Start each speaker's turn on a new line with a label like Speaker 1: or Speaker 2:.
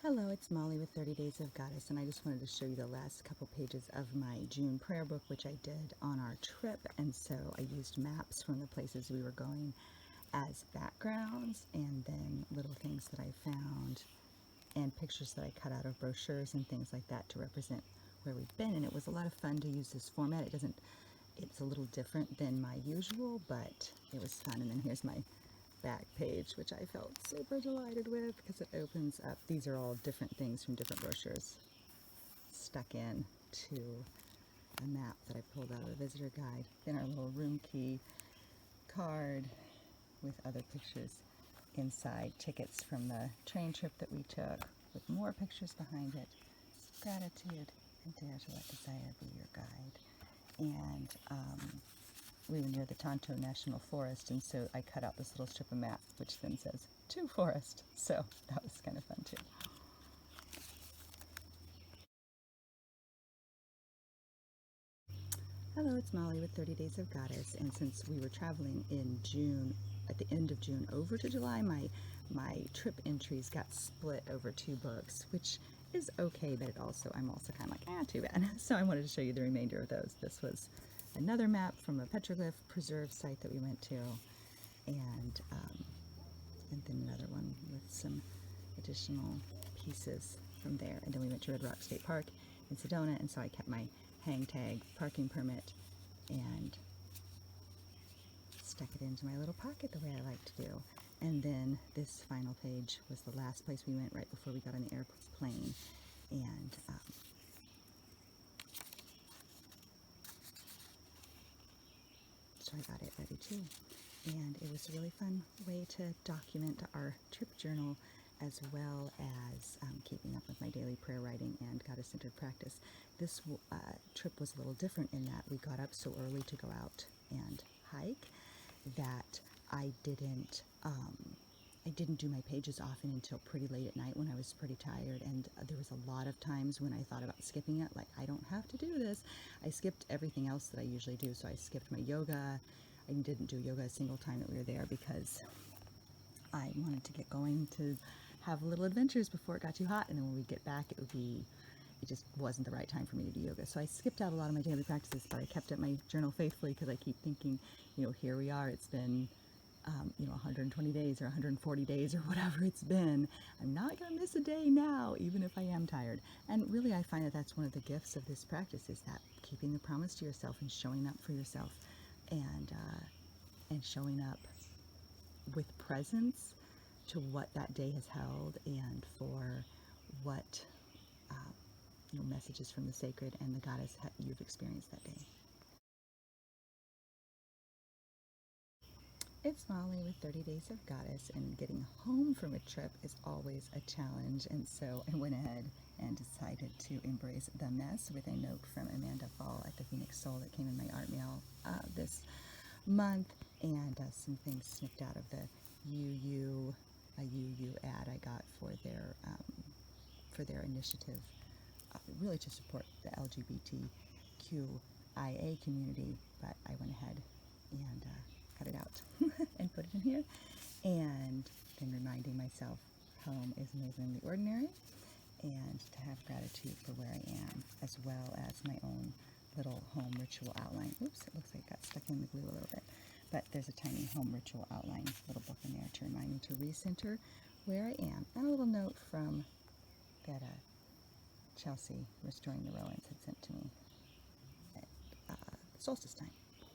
Speaker 1: Hello, it's Molly with 30 Days of Goddess, and I just wanted to show you the last couple pages of my June prayer book, which I did on our trip. And so I used maps from the places we were going as backgrounds, and then little things that I found and pictures that I cut out of brochures and things like that to represent where we've been. And it was a lot of fun to use this format. It's a little different than my usual, but it was fun. And then here's my back page, which I felt super delighted with because it opens up. These are all different things from different brochures stuck in to a map that I pulled out of the visitor guide. Then our little room key card with other pictures inside, tickets from the train trip that we took with more pictures behind it. Gratitude and dare to let desire be your guide. And we were near the Tonto National Forest, and so I cut out this little strip of map, which then says to forest. So that was kind of fun too. Hello, it's Molly with 30 Days of Goddess, and since we were traveling in June, at the end of June over to July, my trip entries got split over 2 books, which is okay, but I'm also kind of like, too bad. So I wanted to show you the remainder of those. This was another map from a petroglyph preserve site that we went to, and then another one with some additional pieces from there. And then we went to Red Rock State Park in Sedona, and so I kept my hang tag parking permit and stuck it into my little pocket the way I like to do. And then this final page was the last place we went right before we got on the airplane. And so I got it ready too. And it was a really fun way to document our trip journal, as well as keeping up with my daily prayer writing and goddess-centered practice. This trip was a little different in that we got up so early to go out and hike that I didn't do my pages often until pretty late at night when I was pretty tired, and there was a lot of times when I thought about skipping it, like, I don't have to do this. I skipped everything else that I usually do. So I skipped my yoga. I didn't do yoga a single time that we were there because I wanted to get going to have little adventures before it got too hot, and then when we get back it just wasn't the right time for me to do yoga. So I skipped out a lot of my daily practices, but I kept up my journal faithfully because I keep thinking, here we are, it's been 120 days or 140 days or whatever it's been. I'm not going to miss a day now, even if I am tired. And really, I find that that's one of the gifts of this practice, is that keeping the promise to yourself and showing up for yourself, and showing up with presence to what that day has held, and for what messages from the sacred and the goddess you've experienced that day. It's Molly with 30 Days of Goddess, and getting home from a trip is always a challenge, and so I went ahead and decided to embrace the mess with a note from Amanda Fall at the Phoenix Soul that came in my art mail this month, and some things snipped out of the UU ad I got for their initiative, really to support the LGBTQIA community. But I went ahead and cut it out and put it in here, and then reminding myself home is amazingly ordinary, and to have gratitude for where I am, as well as my own little home ritual outline. Oops, it looks like it got stuck in the glue a little bit, but there's a tiny home ritual outline little book in there to remind me to recenter where I am. And a little note from that Chelsea, Restoring the Rowans, had sent to me at solstice time.